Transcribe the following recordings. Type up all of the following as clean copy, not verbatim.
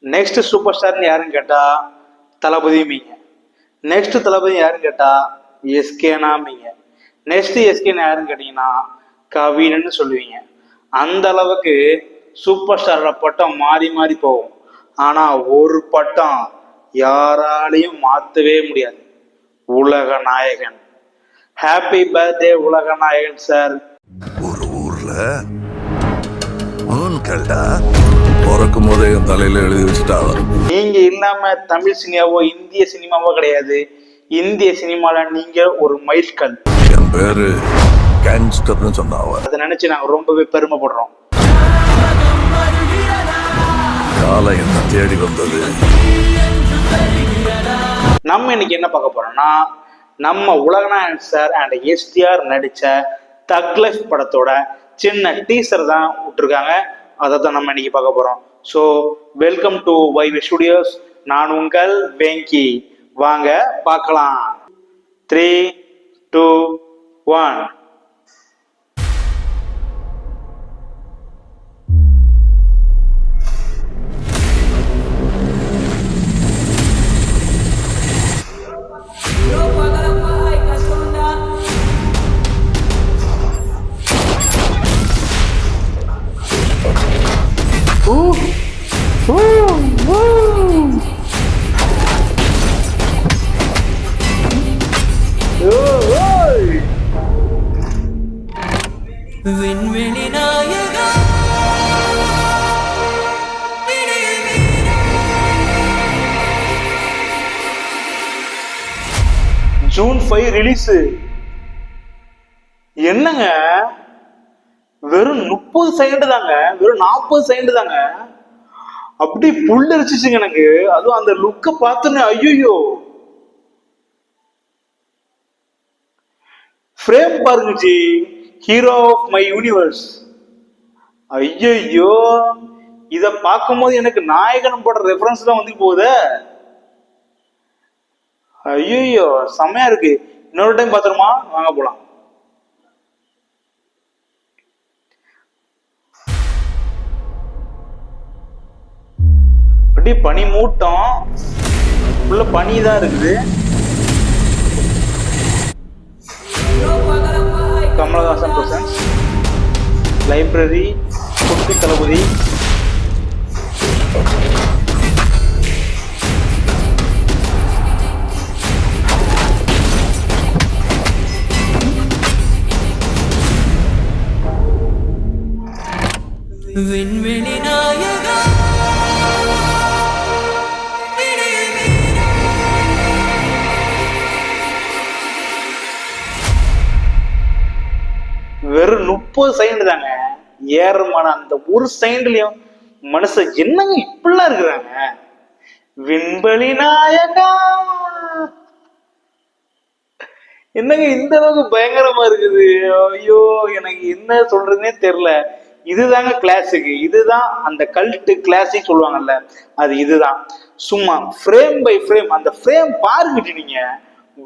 Next super ஸ்டார்னு யாருன்னு கேட்டா தளபதியுமீங்க. நெக்ஸ்ட் தளபதி யாருன்னு கேட்டா எஸ்கேனாமீங்க. நெக்ஸ்ட் எஸ்கேன்னு யாருன்னு கேட்டீங்கன்னா கவின்னு சொல்லுவீங்க. அந்த அளவுக்கு சூப்பர் ஸ்டாரோட பட்டம் மாறி மாறி போகும். ஆனா ஒரு பட்டம் யாராலையும் மாத்தவே முடியாது, உலக நாயகன். ஹாப்பி பர்த்டே உலக நாயகன் சார். ஒரு ஊர்ல பிறக்கும் போதே என் தலையில எழுதி வச்சுட்டாங்க. நீங்க இல்லாம தமிழ் சினிமாவோ இந்திய சினிமாவோ கிடையாது. இந்திய சினிமால நீங்க ஒரு மைல்கல். என் பேரு கேங்ஸ்டர்னு சொன்னாவ. அதை நினைச்சு நாங்க ரொம்பவே பெருமைப்படுறோம். காலை என்ன தேடி வந்தது. நம்ம இன்னைக்கு என்ன பார்க்க போறோம்னா, நம்ம உலகநாயகன் சார் அண்ட் எஸ்டிஆர் நடிச்ச தக் லைஃப் படத்தோட சின்ன டீசர் தான் விட்டுருக்காங்க. அதை தான் நம்ம இன்னைக்கு பார்க்க போறோம். So welcome to Vyvi studios. நான் உங்கள் வெங்கி. வாங்க பார்க்கலாம். 3, 2, 1. விண்வெளி நாயகா ஜூன் 5 ரிலீஸ். என்னங்க வெறும் 30 செகண்ட் தாங்க, வெறும் 40 செகண்ட் தாங்க. அப்படி புல்லரிச்சுங்க எனக்கு. அதுவும் அந்த லுக்க பார்த்தோன்னே ஐயோ, ஃப்ரேம் பாருங்க ji, hero of my universe. ஐயோ, இத பார்க்கும்போது எனக்கு நாயகன் போட ரெஃபரன்ஸ் தான் வந்து போகுது. ஐயோ செம்மையா இருக்கு. இன்னொரு டைம் பாத்துருமா, வாங்க போலாம். அப்படி பனி மூட்டம் உள்ள பனி தான் இருக்குது. கமலஹாசன் பிரசன்ஸ் லைப்ரரி குட்டி தளபதி. விண்வெளி நாயகா வெறும் 30 செகண்ட் தாங்க. ஏறமான அந்த ஒரு செகண்ட்லயும் மனுஷன் என்னங்க இப்படிலாம் இருக்கிறாங்க. விண்வெளி நாயகா என்னங்க இந்த அளவுக்கு பயங்கரமா இருக்குது. ஐயோ, எனக்கு என்ன சொல்றதுன்னே தெரியல. இதுதாங்க கிளாசிக். இதுதான் அந்த கல்ட் கிளாசிக் சொல்லுவாங்கல்ல, அது இதுதான். சும்மா ஃப்ரேம் பை ஃப்ரேம் அந்த ஃப்ரேம் பாருங்க நீங்க,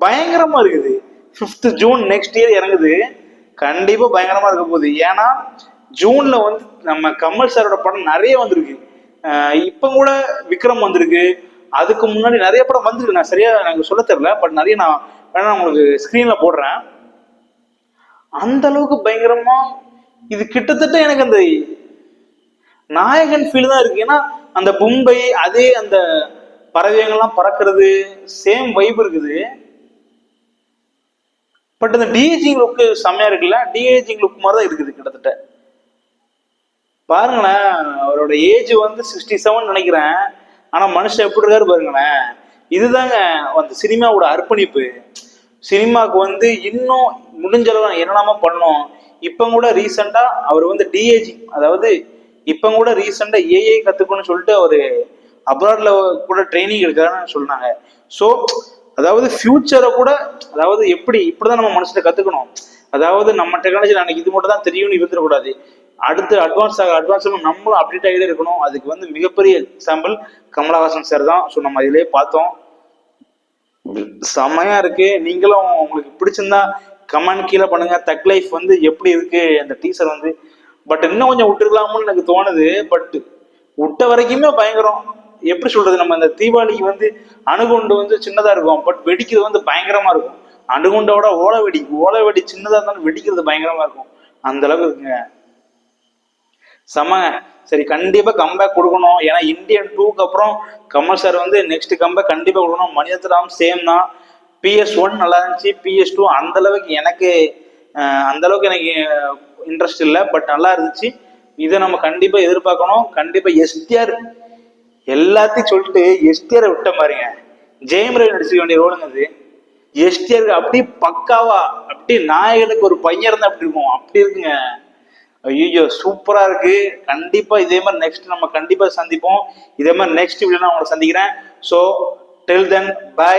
பயங்கரமா இருக்குது. 5th ஜூன் நெக்ஸ்ட் இயர் இறங்குது. கண்டிப்பா பயங்கரமா இருக்க போகுது. ஏன்னா ஜூன்ல வந்து நம்ம கமல் சாரோட படம் நிறைய வந்திருக்கு. இப்ப கூட விக்ரம் வந்திருக்கு. அதுக்கு முன்னாடி நிறைய படம் வந்திருக்கு. நான் சரியா எனக்கு சொல்ல தெரியல, பட் நிறைய நான் வேணா உங்களுக்கு ஸ்கிரீன்ல போடுறேன். அந்த அளவுக்கு பயங்கரமா இது கிட்டத்தட்ட எனக்கு அந்த நாயகன் ஃபீல் தான் இருக்கு. ஏன்னா அந்த மும்பை அதே அந்த பறவைகள்லாம் பறக்கிறது சேம் வைப் இருக்குது. பட் அந்த டிஏஜிங் லுக் செம்மையா இருக்குல்ல. டிஏஜிங் லுக் மாதிரி தான் இருக்குது கிட்டத்தட்ட. பாருங்களேன், அவரோட ஏஜ் வந்து 67 நினைக்கிறேன். ஆனா மனுஷன் எப்படி இருக்காரு பாருங்களேன். இதுதாங்க அந்த சினிமாவோட அர்ப்பணிப்பு. சினிமாவுக்கு வந்து இன்னும் முடிஞ்ச அளவு என்னெல்லாமோ பண்ணோம். இப்ப கூட ரீசெண்டா அவர் வந்து டிஏஜி, அதாவது இப்ப கூட ரீசெண்டா ஏஐ கத்துக்கணும்னு சொல்லிட்டு அவரு அப்ராட்ல கூட ட்ரைனிங் எடுக்கிறாருன்னு சொன்னாங்க. ஸோ அதாவது ஃபியூச்சரை கூட, அதாவது இப்படிதான் நம்ம மனசுல கத்துக்கணும். அதாவது நம்ம டெக்னாலஜி எனக்கு இது மட்டும் தான் தெரியும்னு இருந்துடக்கூடாது. அடுத்து அட்வான்ஸ் நம்மளும் அப்டேட் ஆகிட்டே இருக்கணும். அதுக்கு வந்து மிகப்பெரிய எக்ஸாம்பிள் கமலஹாசன் சார் தான். ஸோ நம்ம அதிலே பார்த்தோம். செம்மையா இருக்கு. நீங்களும் உங்களுக்கு பிடிச்சிருந்தா கமெண்ட் கீழே பண்ணுங்க. தக் லைஃப் வந்து எப்படி இருக்கு அந்த டீசர் வந்து. பட் இன்னும் கொஞ்சம் விட்டுருக்கலாம்னு எனக்கு தோணுது. பட் விட்ட வரைக்குமே பயங்கரம். எப்படி சொல்றது, நம்ம இந்த தீபாவளிக்கு வந்து அணுகுண்டு வந்து சின்னதா இருக்கும், பட் வெடிக்கிறது வந்து பயங்கரமா இருக்கும். அணுகுண்டோட ஓலை வெடி சின்னதா இருந்தாலும் வெடிக்கிறது பயங்கரமா இருக்கும். அந்த அளவுக்கு இருக்குங்க. செமங்க. சரி, கண்டிப்பா கம்பேக் கொடுக்கணும். ஏன்னா இந்தியன் 2க்கு அப்புறம் கமல் சார் வந்து நெக்ஸ்ட் கம்பேக் கண்டிப்பா கொடுக்கணும். மணிரத்னம் சேம் தான். PS1 நல்லா இருந்துச்சு, PS2 அந்த அளவுக்கு எனக்கு இன்ட்ரெஸ்ட் இல்லை, பட் நல்லா இருந்துச்சு. இதை நம்ம கண்டிப்பா எதிர்பார்க்கணும். கண்டிப்பா STR எல்லாத்தையும் சொல்லிட்டு STR விட்ட பாருங்க, ஜெயம் ரவி நடிச்சுக்க வேண்டிய ரோலுங்க அது. STR அப்படி பக்காவா, அப்படி நாயகனுக்கு ஒரு பையன் இருந்தா அப்படி இருக்கும், அப்படி இருக்குங்க. ஐயோ சூப்பரா இருக்கு. கண்டிப்பா இதே மாதிரி நெக்ஸ்ட் நம்ம கண்டிப்பா சந்திப்போம். இதே மாதிரி நெக்ஸ்ட் வீடியோ நான் உங்களை சந்திக்கிறேன். So till then bye.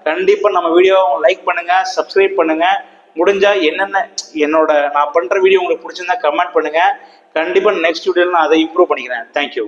கண்டிப்பா நம்ம வீடியோ லைக் பண்ணுங்க, சப்ஸ்கிரைப் பண்ணுங்க. முடிஞ்சா நான் பண்ற வீடியோ உங்களுக்கு பிடிச்சிருந்தா கமெண்ட் பண்ணுங்க. கண்டிப்பா நெக்ஸ்ட் வீடியோல நான் அதை இம்ப்ரூவ் பண்ணிக்கிறேன். தேங்க்யூ.